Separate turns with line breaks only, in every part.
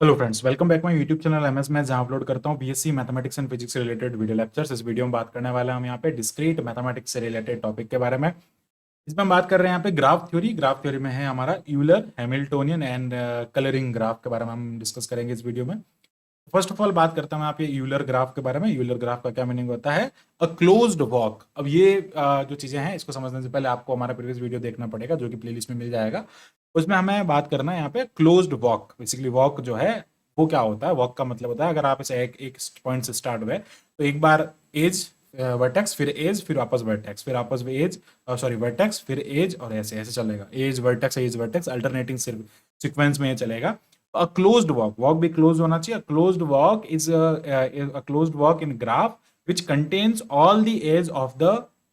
Hello friends, welcome back my YouTube channel MS मैं, जहां upload करता हूं बीएससी मैथमेटिक्स एंड फिजिक्स से रिलेटेड वीडियो लेक्चर्स। इस वीडियो में बात करने वाले हैं हम यहाँ पे डिस्क्रीट मैथमेटिक्स से रिलेटेड टॉपिक के बारे में। इसमें हम बात कर रहे हैं यहाँ पे ग्राफ थ्योरी में है हमारा Euler Hamiltonian and colouring graph के बारे में हम डिस्कस करेंगे इस वीडियो में। फर्स्ट ऑफ ऑल बात करता हूँ यहाँ पे यूलर ग्राफ के बारे में। यूलर ग्राफ का क्या मीनिंग होता है? A closed walk. अब ये जो चीजें हैं इसको समझने से पहले आपको हमारा प्रीवियस वीडियो देखना पड़ेगा, जो कि प्लेलिस्ट में मिल जाएगा। उसमें हमें बात करना है यहाँ पे क्लोज्ड वॉक। बेसिकली वॉक जो है वो क्या होता है? वॉक का मतलब होता है अगर आप इसे एक पॉइंट से स्टार्ट हुए तो एक बार एज वर्टेक्स, फिर एज, फिर वापस वर्टेक्स, फिर वापस एज, सॉरी वर्टेक्स, फिर एज, और ऐसे ऐसे चलेगा। एज वर्टेक्स अल्टरनेटिंग सीक्वेंस में ये चलेगा। A closed walk भी closed होना चाहिए। A closed walk is a closed walk in graph which contains all the edge of the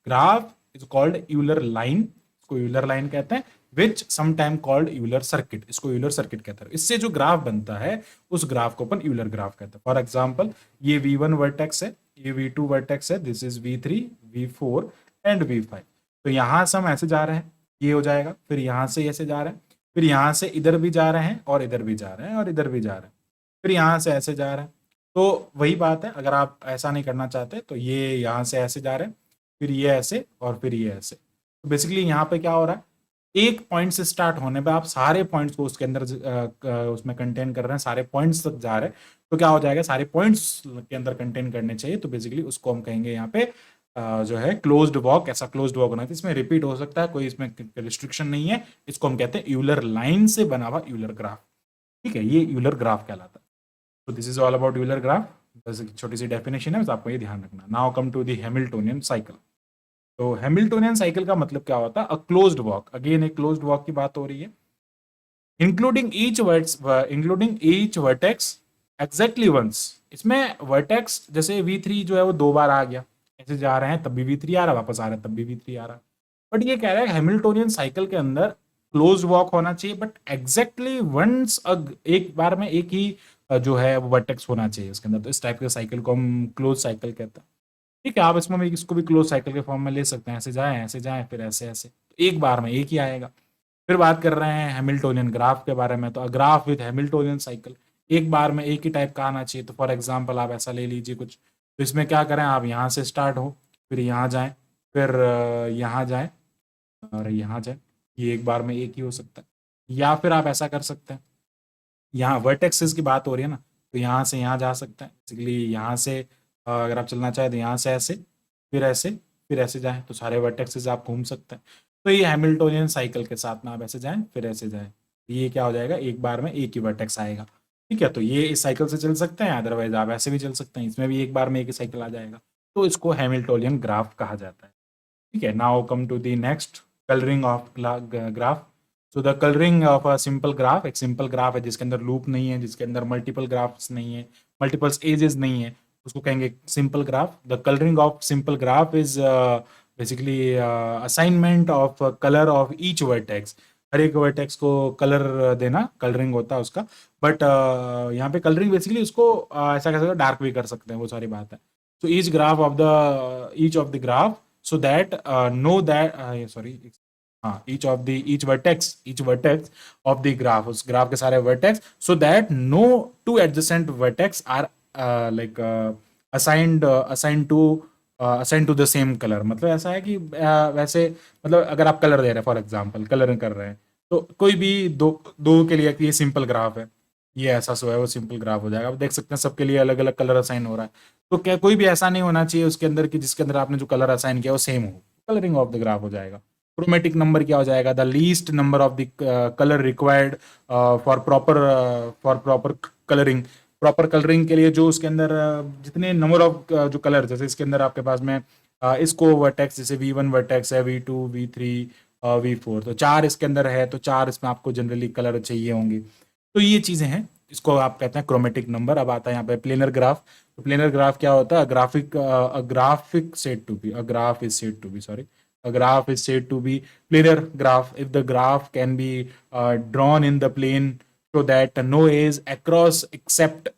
graph is called Euler line। इसको Euler line कहते हैं। which sometime called Euler circuit, इसको Euler circuit कहते हैं। इससे जो ग्राफ बनता है उस ग्राफ को अपन Euler ग्राफ कहते हैं। फॉर एग्जाम्पल ये V1 वर्टेक्स है, ये V2 वर्टेक्स है, this is V3, V4 and V5। तो यहां से हम ऐसे जा रहे हैं, ये हो जाएगा। फिर यहां से ऐसे जा रहे हैं, फिर यहाँ से इधर भी जा रहे हैं, और इधर भी जा रहे हैं, और इधर भी जा रहे हैं, फिर यहाँ से ऐसे जा रहे हैं। तो वही बात है, अगर आप ऐसा नहीं करना चाहते तो ये यहाँ से ऐसे जा रहे हैं, फिर ये ऐसे, और फिर ये ऐसे। तो बेसिकली यहाँ पे क्या हो रहा है, एक पॉइंट से स्टार्ट होने पे आप सारे पॉइंट्स को उसके अंदर उसमें कंटेन कर रहे हैं, सारे पॉइंट्स तक जा रहे हैं। तो क्या हो जाएगा, सारे पॉइंट्स के अंदर कंटेन करने चाहिए। तो बेसिकली उसको हम कहेंगे यहाँ पे जो है क्लोज्ड वॉक। ऐसा क्लोज्ड वॉक होना चाहिए, इसमें रिपीट हो सकता है, कोई इसमें रिस्ट्रिक्शन नहीं है। इसको हम कहते हैं यूलर लाइन से बना हुआ यूलर ग्राफ। ठीक है, ये यूलर ग्राफ कहलाता है। तो this is all about Euler graph. बस एक छोटी सी डेफिनेशन है, बस आपको ये ध्यान रखना। Now come to the Hamiltonian cycle. तो हैमिल्टोनियन साइकिल का मतलब क्या होता है? A closed walk. अगेन एक क्लोज्ड वॉक की बात हो रही है। Including each vertex exactly once. इसमें वर्टेक्स जैसे V3 जो है वो 2 बार आ गया, ऐसे जा रहे हैं तब भी V3 आ रहा है, वापस आ रहा है तब भी V3 आ रहा है। बट ये कह रहा है हैमिल्टोनियन साइकिल के अंदर क्लोज वॉक होना चाहिए, बट एग्जैक्टली वंस एक बार में एक ही जो है वो वर्टेक्स होना चाहिए उसके अंदर। तो इस टाइप के साइकिल को हम क्लोज साइकिल कहते हैं। ठीक है, आप इसमें भी इसको भी क्लोज साइकिल के फॉर्म में ले सकते हैं। ऐसे जाएं फिर ऐसे ऐसे, तो एक बार में एक ही आएगा। फिर बात कर रहे हैं हैमिल्टोनियन ग्राफ के बारे में। तो ग्राफ विद हैमिल्टोनियन साइकिल, एक बार में एक ही टाइप का आना चाहिए। तो फॉर एग्जांपल आप ऐसा ले लीजिए कुछ। तो इसमें क्या करें, आप यहाँ से स्टार्ट हो, फिर यहाँ जाएं, फिर यहाँ जाएं, और यहाँ जाएं। ये एक बार में एक ही हो सकता है। या फिर आप ऐसा कर सकते हैं, यहाँ वर्टेक्सेस की बात हो रही है ना, तो यहाँ से यहाँ जा सकते हैं। बेसिकली यहाँ से अगर आप चलना चाहें तो यहाँ से ऐसे, फिर ऐसे, फिर ऐसे जाएं, तो सारे वर्टेक्सेस आप घूम सकते हैं। तो ये हैमिल्टोनियन साइकिल के साथ में आप ऐसे जाएं फिर ऐसे जाएं, ये क्या हो जाएगा, एक बार में एक ही वर्टेक्स आएगा। ठीक है, तो ये इस साइकिल से चल सकते हैं, अदरवाइज आप ऐसे भी चल सकते हैं, इसमें भी एक बार में एक ही साइकिल आ जाएगा। तो इसको हैमिल्टोनियन ग्राफ कहा जाता है। ठीक है, now come to the next, colouring of graph. So the colouring of a simple graph, एक सिंपल ग्राफ है जिसके अंदर लूप नहीं है, जिसके अंदर मल्टीपल ग्राफ्स नहीं है, मल्टीपल्स एजेस नहीं है, उसको कहेंगे simple graph. The colouring of simple graph is basically assignment of colour of each vertex. हर एक वर्टेक्स को कलर देना, कलरिंग होता है उसका। बट यहाँ पे कलरिंग बेसिकली उसको ऐसा कह सकते हैं, डार्क भी कर सकते हैं, वो सारी बात है। so each of the graph, so that know that sorry, हाँ, each vertex of the graph, उस ग्राफ के सारे vertex, so that no two adjacent vertex are assigned to the same color। मतलब ऐसा है कि वैसे, मतलब अगर आप कलर दे रहे हैं, फॉर एग्जांपल कलर कर रहे हैं, तो कोई भी दो दो के लिए ये सिंपल ग्राफ है, ये ऐसा सो है, वो सिंपल ग्राफ हो जाएगा। आप देख सकते हैं सबके लिए अलग अलग कलर असाइन हो रहा है। तो क्या कोई भी ऐसा नहीं होना चाहिए उसके अंदर कि जिसके अंदर आपने जो कलर असाइन किया वो सेम हो। कलरिंग ऑफ द ग्राफ हो जाएगा। क्रोमेटिक नंबर क्या हो जाएगा, the least number of the colour required for proper colouring. Proper colouring के लिए जो उसके अंदर जितने नंबर ऑफ जो कलर, जैसे इसके अंदर आपके पास में इसको वर्टेक्स, जैसे V1 वर्टेक्स है, V2, V3, V4, तो 4 इसके अंदर है, तो 4 इसमें आपको जनरली कलर चाहिए होंगे। तो ये चीजें हैं, इसको आप कहते हैं क्रोमेटिक नंबर। अब आता है यहाँ पे प्लेनर ग्राफ। तो प्लेनर ग्राफ क्या होता है? Graphic said to be, a graph is said to be, sorry, a graph is said to be planar graph if the graph can be drawn in the plane so that no edge across except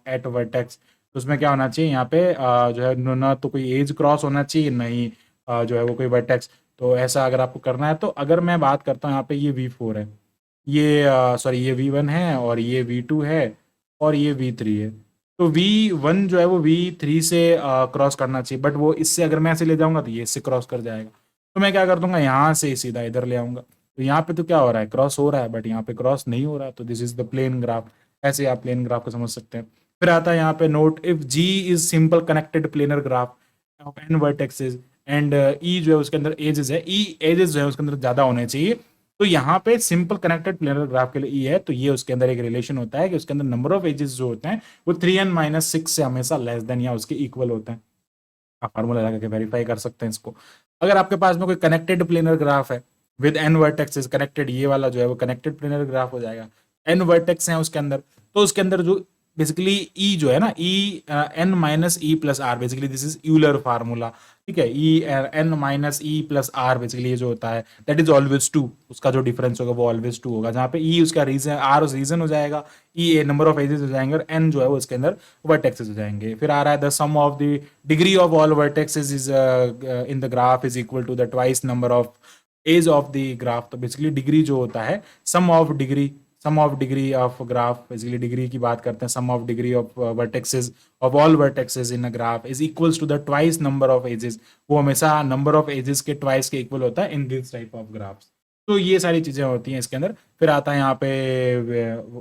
at vertex। तो उसमें क्या होना चाहिए यहाँ पे, जो है ना तो कोई एज क्रॉस होना चाहिए, ना ही जो है वो कोई वर्टेक्स। तो ऐसा अगर आपको करना है, तो अगर मैं बात करता हूँ यहाँ पे, ये V4 है, ये सॉरी ये V1 है और ये V2 है और ये V3 है। तो V1 जो है वो V3 से क्रॉस करना चाहिए, बट वो इससे अगर मैं ऐसे ले जाऊंगा तो ये इससे क्रॉस कर जाएगा। तो मैं क्या कर दूंगा, यहाँ से सीधा इधर ले आऊंगा। तो यहाँ पे तो क्या हो रहा है, क्रॉस हो रहा है, बट यहाँ पे क्रॉस नहीं हो रहा है। तो this is the plane graph. ऐसे आप प्लेन ग्राफ को समझ सकते हैं। फिर आता है यहाँ पे note, if G is simple connected planar graph of n vertexes and E जो है उसके अंदर एजेस है, E एजेस जो है उसके अंदर ज्यादा होने चाहिए। तो यहाँ पे सिंपल कनेक्टेड प्लेनर ग्राफ के लिए E है, तो ये उसके अंदर एक रिलेशन होता है कि उसके अंदर नंबर ऑफ एजेस जो होते हैं वो 3n-6 से हमेशा लेस देन या उसके इक्वल होते हैं। आप फार्मूला लगा के वेरीफाई कर सकते हैं इसको। अगर आपके पास में कोई कनेक्टेड प्लेनर ग्राफ है विद n वर्टेक्सेस कनेक्टेड, ये वाला जो है वो कनेक्टेड प्लेनर ग्राफ हो जाएगा। n वर्टेक्स हैं उसके अंदर, तो उसके अंदर जो बेसिकली E जो है ना, E n-E+r, basically this is Euler formula. ठीक है, E n-E+r बेसिकली ये जो होता है दैट इज ऑलवेज 2, उसका जो डिफरेंस होगा वो ऑलवेज 2 होगा, जहाँ पे E उसका रीजन, R उस रीजन हो जाएगा, E a number of edges हो जाएंगे और n जो है वो इसके अंदर वर्टेक्सेस हो जाएंगे। फिर आ रहा है the sum of the degree of all vertexes is in the graph is equal to the twice number of edge of the graph. तो बेसिकली डिग्री जो होता है, sum of degree of graph, basically degree की बात करते हैं, sum of degree of vertexes of all vertexes in a graph is equals to the twice number of edges. वो हमेशा नंबर ऑफ एजेस के ट्वाइस के इक्वल होता है in this type of graphs. तो ये सारी चीजें होती हैं इसके अंदर। फिर आता है यहाँ पे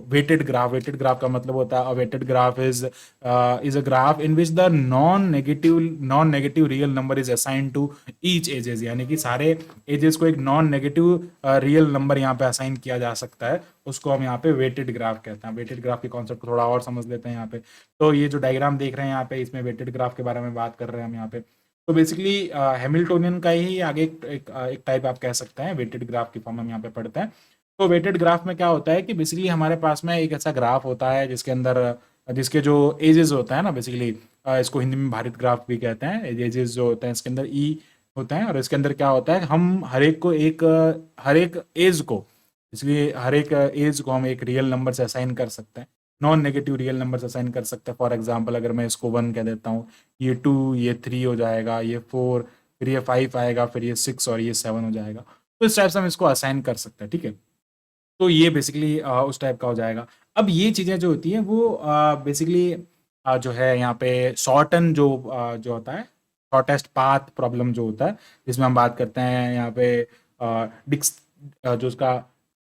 वेटेड ग्राफ। वेटेड ग्राफ का मतलब होता है weighted graph is a graph in which the non negative real number is assign to each edges, यानी कि सारे एजेस को एक नॉन नेगेटिव रियल नंबर यहाँ पे असाइन किया जा सकता है, उसको हम यहाँ पे वेटेड ग्राफ कहते हैं। वेटेड ग्राफ के कॉन्सेप्ट को थोड़ा और समझ लेते हैं यहाँ पे। तो ये जो डायग्राम देख रहे हैं यहाँ पे, इसमें वेटेड ग्राफ के बारे में बात कर रहे हैं हम यहाँ पे। तो बेसिकली हैमिल्टोनियन का ही आगे एक टाइप आप कह सकते हैं, वेटेड ग्राफ की फॉर्म हम यहाँ पे पढ़ते हैं। तो वेटेड ग्राफ में क्या होता है कि बेसिकली हमारे पास में एक ऐसा ग्राफ होता है जिसके अंदर जिसके जो एजेस होता है ना, बेसिकली इसको हिंदी में भारित ग्राफ भी कहते हैं। एजेस जो होते हैं इसके अंदर ई होता है, और इसके अंदर क्या होता है, हम हर एक एज को, इसलिए हर एक एज को हम एक रियल नंबर से असाइन कर सकते हैं, नॉन नेगेटिव रियल नंबर से असाइन कर सकते हैं। फॉर एग्जांपल अगर मैं इसको 1 कह देता हूँ, ये 2, ये 3 हो जाएगा, ये 4, फिर ये 5 आएगा, फिर ये 6 और ये 7 हो जाएगा। तो इस टाइप से हम इसको असाइन कर सकते हैं। ठीक है, तो ये बेसिकली उस टाइप का हो जाएगा। अब ये चीज़ें जो होती हैं वो बेसिकली जो है यहाँ पे शॉर्टन जो होता है, शॉर्टेस्ट पाथ प्रॉब्लम जो होता है, जिसमें हम बात करते हैं यहाँ पे डिक्स जो उसका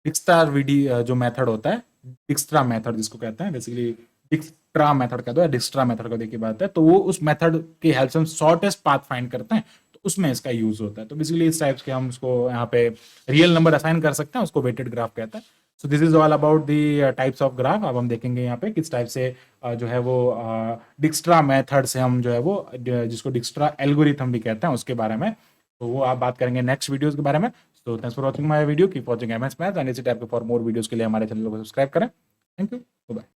डिक्स्ट्रा विडी जो मेथड होता है, डिक्स्ट्रा मेथड जिसको कहते हैं, बेसिकली डिक्स्ट्रा मेथड कहते हैं, डिक्स्ट्रा मेथड को देखिए बात है, तो वो उस मेथड की हेल्प से हम शॉर्टेस्ट पाथ फाइंड करते हैं, तो उसमें इसका यूज होता है। तो बेसिकली इस टाइप्स के हम उसको यहाँ पे रियल नंबर असाइन कर सकते हैं, उसको वेटेड ग्राफ कहता है। So this is all about the types of graph. अब हम देखेंगे यहाँ पे किस टाइप से जो है वो डिक्स्ट्रा मेथड से हम जो है वो जिसको डिक्स्ट्रा एल्गोरिथम भी कहते हैं उसके बारे में, तो वो आप बात करेंगे नेक्स्ट वीडियोस के बारे में। So thanks for watching my video, keep watching MS maths and इसी टाइप के फॉर मोर वीडियोस के लिए हमारे चैनल को सब्सक्राइब करें। Thank you, bye.